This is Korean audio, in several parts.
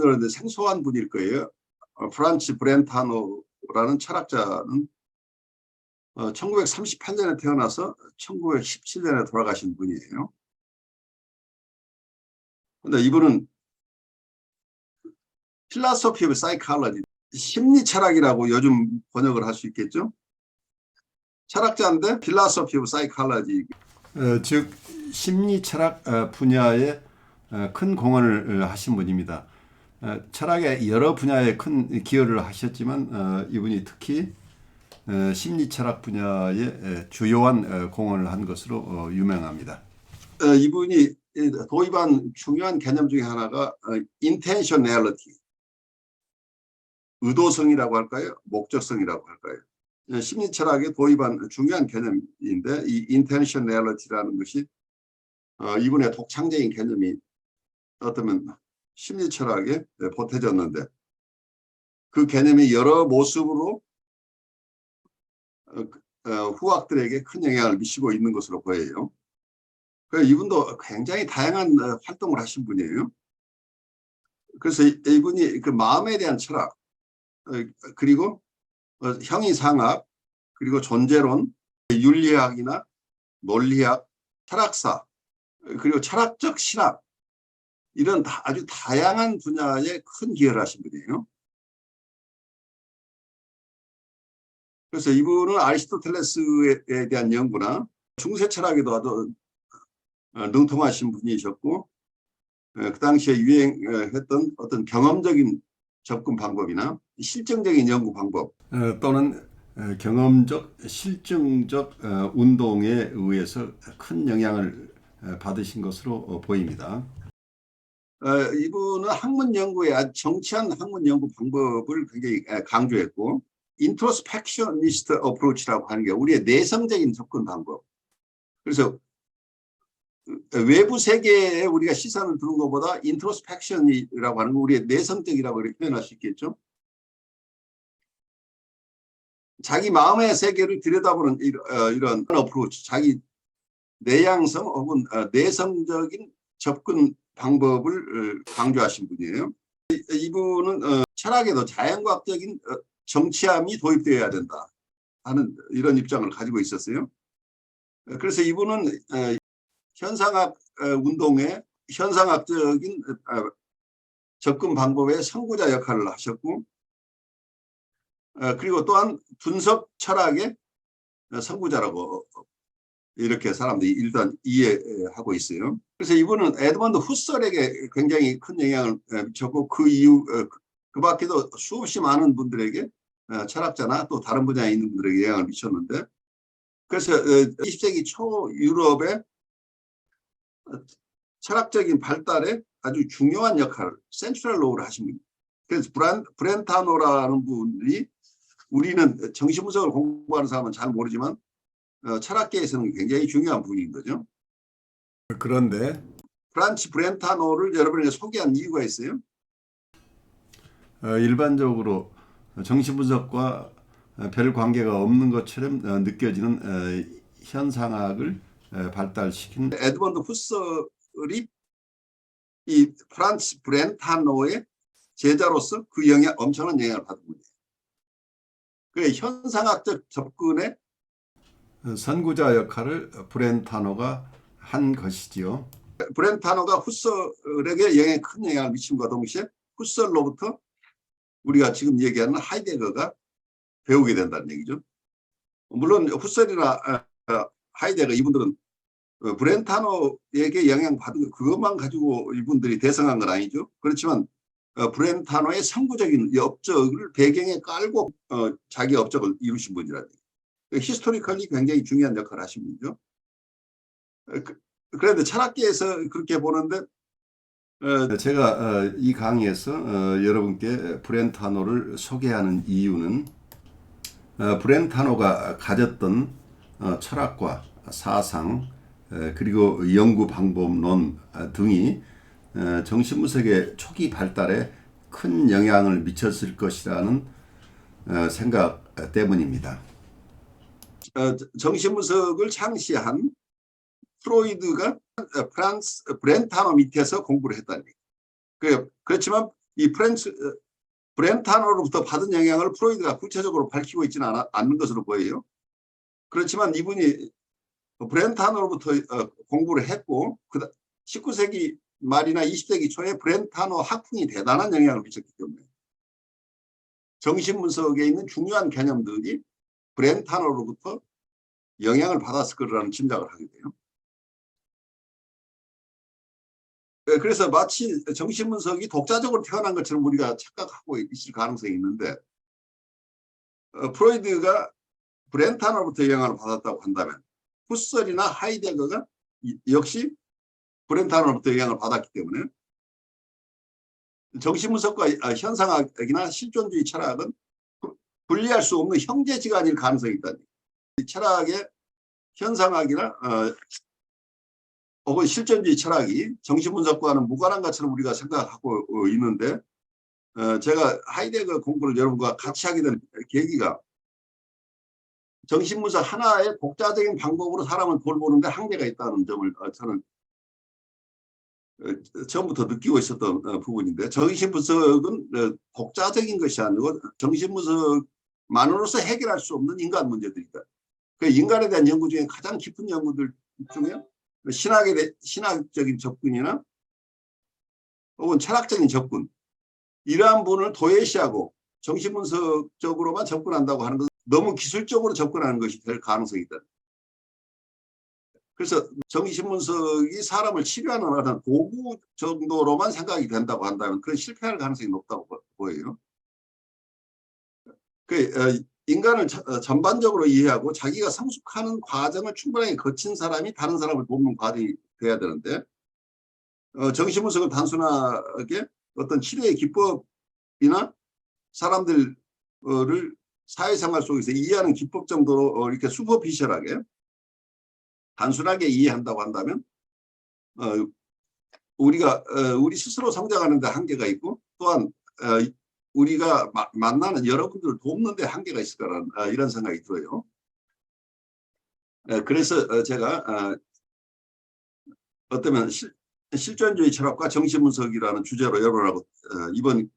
여러분들 생소한 분일 거예요. 프란츠 브렌타노라는 철학자는 1938년에 태어나서 1917년에 돌아가신 분이에요. 근데 이분은 필라소피 오브 사이콜로지, 심리 철학이라고 요즘 번역을 할 수 있겠죠. 철학자인데 필라소피 오브 사이콜로지, 즉 심리 철학 분야에 큰 공헌을 하신 분입니다. 철학의 여러 분야에 큰 기여를 하셨지만 이분이 특히 심리 철학 분야에 주요한 공헌을 한 것으로 유명합니다. 이분이 도입한 중요한 개념 중에 하나가 intentionality, 의도성이라고 할까요? 목적성이라고 할까요? 심리 철학에 도입한 중요한 개념인데, 이 intentionality라는 것이 이분의 독창적인 개념이 어쩌면 심리 철학에 보태졌는데, 그 개념이 여러 모습으로 후학들에게 큰 영향을 미치고 있는 것으로 보여요. 이분도 굉장히 다양한 활동을 하신 분이에요. 그래서 이분이 그 마음에 대한 철학, 그리고 형이상학, 그리고 존재론, 윤리학이나 논리학, 철학사, 그리고 철학적 신학, 이런 아주 다양한 분야에 큰 기여를 하신 분이에요. 그래서 이분은 아리스토텔레스에 대한 연구나 중세 철학에도 아주 능통하신 분이셨고, 그 당시에 유행했던 어떤 경험적인 접근 방법이나 실증적인 연구 방법 또는 경험적, 실증적 운동에 의해서 큰 영향을 받으신 것으로 보입니다. 이분은 학문 연구에 아주 정치한 학문 연구 방법을 굉장히 강조했고, 인트로스펙셔니스트 어프로치라고 하는 게 우리의 내성적인 접근 방법. 그래서 외부 세계에 우리가 시선을 두는 것보다 인트로스펙션이라고 하는 거, 우리의 내성적이라고 이렇게 표현할 수 있겠죠. 자기 마음의 세계를 들여다보는 이런 어프로치, 자기 내향성 혹은 내성적인 접근 방법을 강조하신 분이에요. 이분은 철학에도 자연과학적인 정치함이 도입되어야 된다 하는 이런 입장을 가지고 있었어요. 그래서 이분은 현상학 운동의 현상학적인 접근 방법의 선구자 역할을 하셨고, 그리고 또한 분석 철학의 선구자라고 이렇게 사람들이 일단 이해하고 있어요. 그래서 이분은 에드먼드 후설에게 굉장히 큰 영향을 미쳤고, 그 이후 그 밖에도 수없이 많은 분들에게, 철학자나 또 다른 분야에 있는 분들에게 영향을 미쳤는데, 그래서 20세기 초 유럽의 철학적인 발달에 아주 중요한 역할을, 센트럴 롤을 하신 분입니다. 그래서 브렌타노라는 분이, 우리는 정신분석을 공부하는 사람은 잘 모르지만 철학계에서는 굉장히 중요한 분인 거죠. 그런데 프란츠 브렌타노를 여러분에게 소개한 이유가 있어요. 일반적으로 정신분석과 별 관계가 없는 것처럼 느껴지는 현상학을 발달시킨 에드먼드 후설이 이 프란츠 브렌타노의 제자로서 그 엄청난 영향을 받은 분이에요. 그 현상학적 접근의 선구자 역할을 브렌타노가 한 것이지요. 브렌타노가 후설에게 큰 영향을 미침과 동시에 후설로부터 우리가 지금 얘기하는 하이데거가 배우게 된다는 얘기죠. 물론 후설이나 하이데거, 이분들은 브렌타노에게 영향받은 그것만 가지고 이분들이 대성한 건 아니죠. 그렇지만 브렌타노의 선구적인 업적을 배경에 깔고 자기 업적을 이루신 분이라는 얘기예요. 히스토리컬리 굉장히 중요한 역할을 하신 분이죠. 그런데 철학계에서 그렇게 보는데, 제가 이 강의에서 여러분께 브렌타노를 소개하는 이유는 브렌타노가 가졌던 철학과 사상, 그리고 연구 방법론 등이 정신분석의 초기 발달에 큰 영향을 미쳤을 것이라는 생각 때문입니다. 정신분석을 창시한 프로이드가 프란츠 브렌타노 밑에서 공부를 했다는 얘기예요. 그렇지만 이 브렌타노로부터 받은 영향을 프로이드가 구체적으로 밝히고 있지는 않는 것으로 보여요. 그렇지만 이분이 브렌타노로부터 공부를 했고 19세기 말이나 20세기 초에 브렌타노 학풍이 대단한 영향을 미쳤기 때문에 정신분석에 있는 중요한 개념들이 브렌타노로부터 영향을 받았을 거라는 짐작을 하게 돼요. 그래서 마치 정신분석이 독자적으로 태어난 것처럼 우리가 착각하고 있을 가능성이 있는데 프로이드가 브렌타노로부터 영향을 받았다고 한다면 후설이나 하이데거가 역시 브렌타노로부터 영향을 받았기 때문에 정신분석과 현상학이나 실존주의 철학은 분리할 수 없는 형제지간일 가능성이 있다. 철학의 현상학이나 혹은 실존주의 철학이 정신분석과는 무관한 것처럼 우리가 생각하고 있는데 제가 하이데거 공부를 여러분과 같이 하게 된 계기가 정신분석 하나의 독자적인 방법으로 사람을 돌보는데 한계가 있다는 점을 저는 처음부터 느끼고 있었던 부분인데 정신분석은 독자적인 것이 아니고 정신분석만으로서 해결할 수 없는 인간 문제들이다. 그 인간에 대한 연구 중에 가장 깊은 연구들 중에 신학적인 접근이나 혹은 철학적인 접근 이러한 부분을 도외시하고 정신분석적으로만 접근한다고 하는 것은 너무 기술적으로 접근하는 것이 될 가능성이 있다. 그래서 정신분석이 사람을 치료하는 어떤 도구 정도로만 생각이 된다고 한다면 그건 실패할 가능성이 높다고 보여요. 인간을 전반적으로 이해하고 자기가 성숙하는 과정을 충분하게 거친 사람이 다른 사람을 돕는 과정이 돼야 되는데 정신분석은 단순하게 어떤 치료의 기법이나 사람들을 사회생활 속에서 이해하는 기법 정도로 이렇게 슈퍼피셜하게 단순하게 이해한다고 한다면 우리 스스로 성장하는 데 한계가 있고 또한 우리가 만나는 여러분들을 돕는 데 한계가 있을 거라는 이런 생각이 들어요. 그래서 제가 어쩌면 실존주의 철학과 정신분석이라는 주제로 여러분하고 이번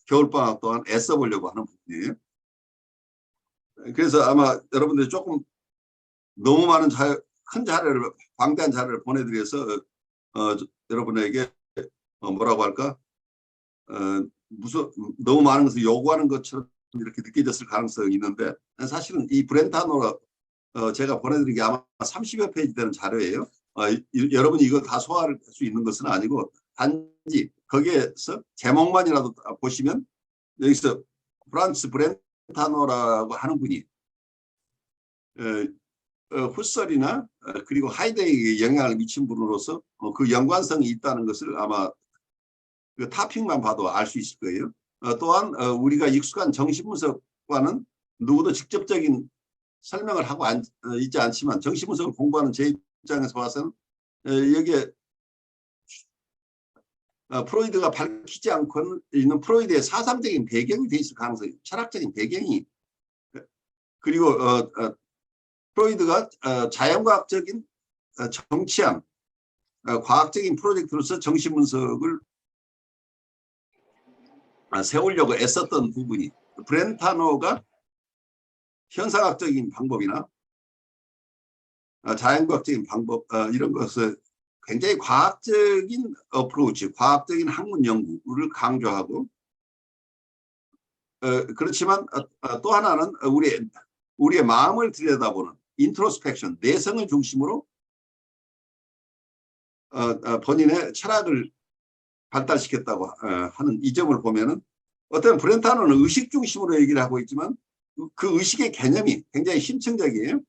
겨울방학 동안 애써보려고 하는 부분이에요. 그래서 아마 여러분들이 조금 너무 많은 큰 자료를 방대한 자료를 보내드려서 여러분에게 뭐라고 할까 무슨 너무 많은 것을 요구하는 것처럼 이렇게 느껴졌을 가능성이 있는데 사실은 이 브렌타노 제가 보내드린 게 아마 30여 페이지 되는 자료예요. 여러분이 이거 다 소화할 수 있는 것은 아니고 단지 거기에서 제목만이라도 보시면 여기서 프란츠 브렌타노라고 하는 분이 후설이나 그리고 하이데거에게 영향을 미친 분으로서 그 연관성이 있다는 것을 아마 그 타핑만 봐도 알 수 있을 거예요. 또한 우리가 익숙한 정신분석과는 누구도 직접적인 설명을 하고 있지 않지만 정신분석을 공부하는 제 입장에서 봐서는 여기에 프로이드가 밝히지 않고 있는 프로이드의 사상적인 배경이 돼 있을 가능성이 철학적인 배경이 그리고 프로이드가 자연과학적인 정치학 과학적인 프로젝트로서 정신분석을 세우려고 애썼던 부분이 브렌타노가 현상학적인 방법이나 자연과학적인 방법 이런 것을 굉장히 과학적인 어프로치, 과학적인 학문 연구를 강조하고 그렇지만 또 하나는 우리의 마음을 들여다보는 인트로스펙션, 내성을 중심으로 본인의 철학을 발달시켰다고 하는 이 점을 보면은 어떤 브렌타노는 의식 중심으로 얘기를 하고 있지만 그 의식의 개념이 굉장히 심층적이에요.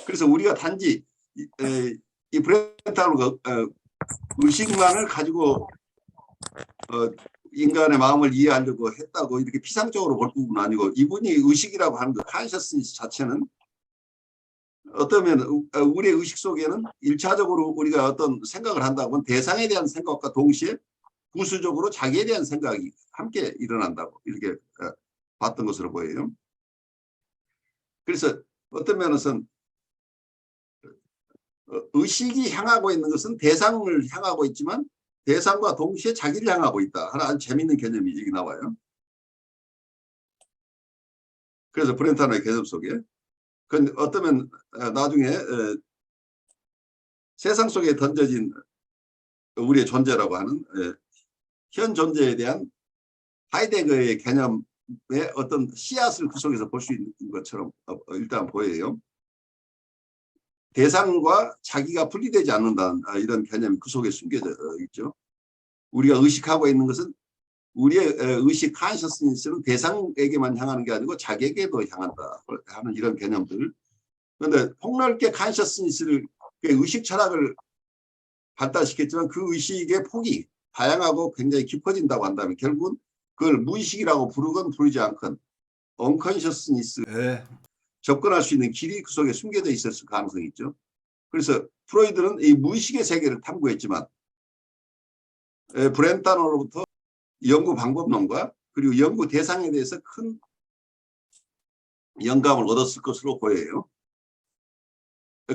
그래서 우리가 단지 이 브렌타노가 의식만을 가지고 인간의 마음을 이해하려고 했다고 이렇게 피상적으로 볼 부분은 아니고 이분이 의식이라고 하는 그 컨셔스니스 자체는 어쩌면 우리의 의식 속에는 1차적으로 우리가 어떤 생각을 한다고 하면 대상에 대한 생각과 동시에 부수적으로 자기에 대한 생각이 함께 일어난다고 이렇게 봤던 것으로 보여요. 그래서 어떤 면에서는 의식이 향하고 있는 것은 대상을 향하고 있지만 대상과 동시에 자기를 향하고 있다. 하나 아주 재밌는 개념이 여기 나와요. 그래서 브렌타노의 개념 속에 어쩌면 나중에 세상 속에 던져진 우리의 존재라고 하는 현 존재에 대한 하이데거의 개념의 어떤 씨앗을 그 속에서 볼 수 있는 것처럼 일단 보여요. 대상과 자기가 분리되지 않는다는 이런 개념이 그 속에 숨겨져 있죠. 우리가 의식하고 있는 것은 우리의 의식 컨셔스니스는 대상에게만 향하는 게 아니고 자기에게도 향한다 하는 이런 개념들. 그런데 폭넓게 컨셔스니스를 의식 철학을 발달시켰지만 그 의식의 폭이 다양하고 굉장히 깊어진다고 한다면 결국은 그걸 무의식이라고 부르건 부르지 않건 언컨셔스니스에 접근할 수 있는 길이 그 속에 숨겨져 있었을 가능성이 있죠. 그래서 프로이드는 이 무의식의 세계를 탐구했지만 브렌타노로부터 연구 방법론과 그리고 연구 대상에 대해서 큰 영감을 얻었을 것으로 보여요.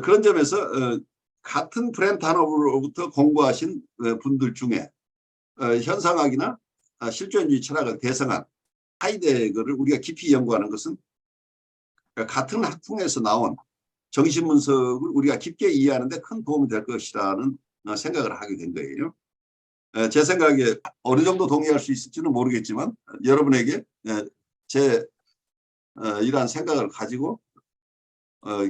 그런 점에서 같은 브렌타노로부터 공부하신 분들 중에 현상학이나 실존주의 철학을 대성한 하이데거를 우리가 깊이 연구하는 것은 같은 학풍에서 나온 정신분석을 우리가 깊게 이해하는 데 큰 도움이 될 것이라는 생각을 하게 된 거예요. 제 생각에 어느 정도 동의할 수 있을지는 모르겠지만 여러분에게 제 이러한 생각을 가지고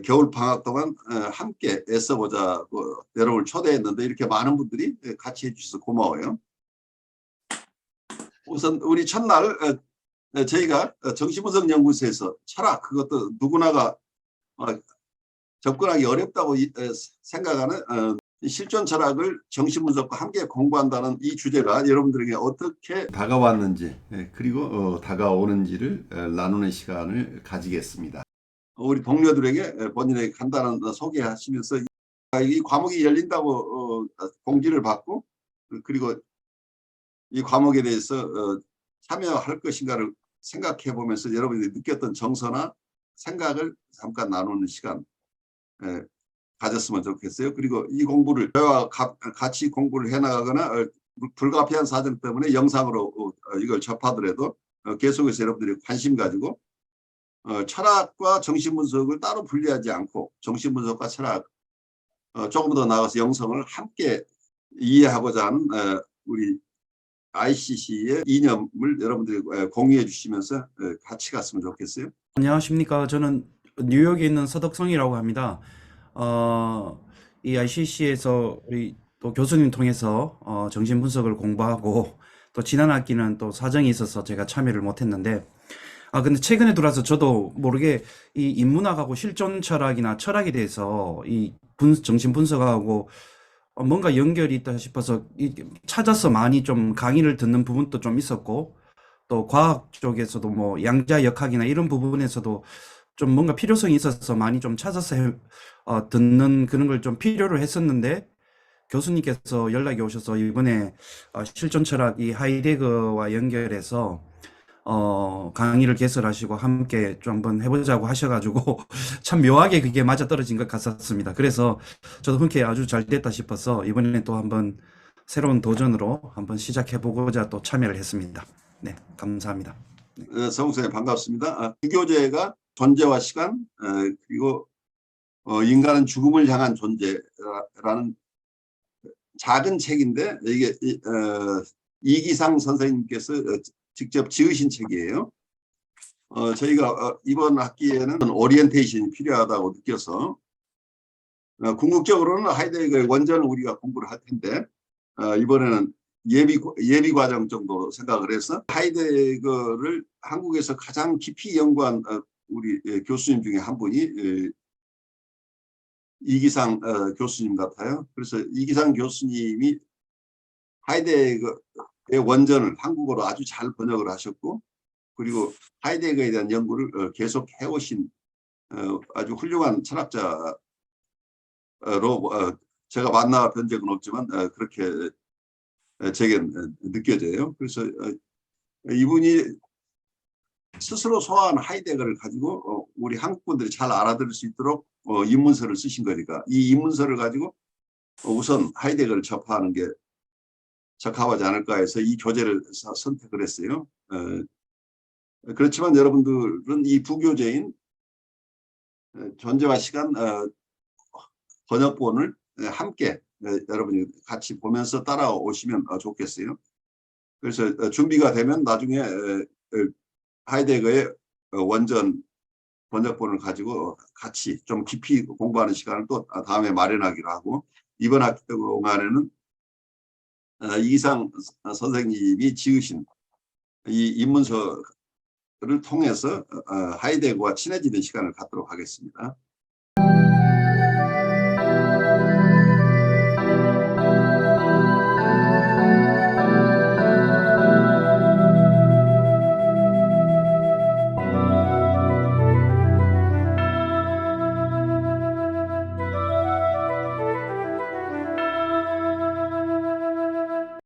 겨울 방학 동안 함께 애써보자고 여러분을 초대했는데 이렇게 많은 분들이 같이 해주셔서 고마워요. 우선 우리 첫날 저희가 정신분석연구소에서 철학 그것도 누구나가 접근하기 어렵다고 생각하는 실존 철학을 정신분석과 함께 공부한다는 이 주제가 여러분들에게 어떻게 다가왔는지 그리고 다가오는지를 나누는 시간을 가지겠습니다. 우리 동료들에게 본인에게 간단한 소개하시면서 이 과목이 열린다고 공지를 받고 그리고 이 과목에 대해서 참여할 것인가를 생각해 보면서 여러분들이 느꼈던 정서나 생각을 잠깐 나누는 시간 가졌으면 좋겠어요. 그리고 이 공부를 저와 같이 공부를 해나가거나 불가피한 사정 때문에 영상으로 이걸 접하더라도 계속해서 여러분들이 관심 가지고 철학과 정신분석을 따로 분리하지 않고 정신분석과 철학 조금 더 나아가서 영성을 함께 이해하고자 하는 우리 ICC의 이념을 여러분들이 공유해 주시면서 같이 갔으면 좋겠어요. 안녕하십니까. 저는 뉴욕에 있는 서덕성이라고 합니다. 이 ICC에서 우리 또 교수님 통해서 정신분석을 공부하고 또 지난 학기는 또 사정이 있어서 제가 참여를 못했는데 근데 최근에 들어와서 저도 모르게 이 인문학하고 실존 철학이나 철학에 대해서 이 정신 분석하고 뭔가 연결이 있다 싶어서 찾아서 많이 좀 강의를 듣는 부분도 좀 있었고 또 과학 쪽에서도 뭐 양자역학이나 이런 부분에서도 좀 뭔가 필요성이 있어서 많이 좀 찾아서 듣는 그런 걸 좀 필요로 했었는데 교수님께서 연락이 오셔서 이번에 실존 철학 이 하이데거와 연결해서 강의를 개설하시고 함께 좀 한번 해보자고 하셔가지고 참 묘하게 그게 맞아떨어진 것 같았습니다. 그래서 저도 흔쾌히 아주 잘 됐다 싶어서 이번에 또 한번 새로운 도전으로 한번 시작해보고자 또 참여를 했습니다. 네, 감사합니다. 성우선생님 반갑습니다. 유교제가 존재와 시간 그리고 인간은 죽음을 향한 존재라는 작은 책인데 이게 이기상 선생님께서 직접 지으신 책이에요. 저희가 이번 학기에는 오리엔테이션이 필요하다고 느껴서 궁극적으로는 하이데거의 원전을 우리가 공부를 할 텐데 이번에는 예비 과정 정도로 생각을 해서 하이데거를 한국에서 가장 깊이 연구한 우리 교수님 중에 한 분이 이기상 교수님 같아요. 그래서 이기상 교수님이 하이데거의 원전을 한국어로 아주 잘 번역을 하셨고 그리고 하이데거에 대한 연구를 계속 해오신 아주 훌륭한 철학자로 제가 만나 본 적은 없지만 그렇게 제게 느껴져요. 그래서 이분이 스스로 소화한 하이데거를 가지고 우리 한국 분들이 잘 알아들을 수 있도록 입문서를 쓰신 거니까 이 입문서를 가지고 우선 하이데거를 접하는 게 적합하지 않을까 해서 이 교재를 선택을 했어요. 그렇지만 여러분들은 이 부교재인 존재와 시간 번역본을 함께 여러분이 같이 보면서 따라오시면 좋겠어요. 그래서 준비가 되면 나중에 하이데거의 원전 번역본을 가지고 같이 좀 깊이 공부하는 시간을 또 다음에 마련하기로 하고, 이번 학기 동안에는 이기상 선생님이 지으신 이 입문서를 통해서 하이데거와 친해지는 시간을 갖도록 하겠습니다.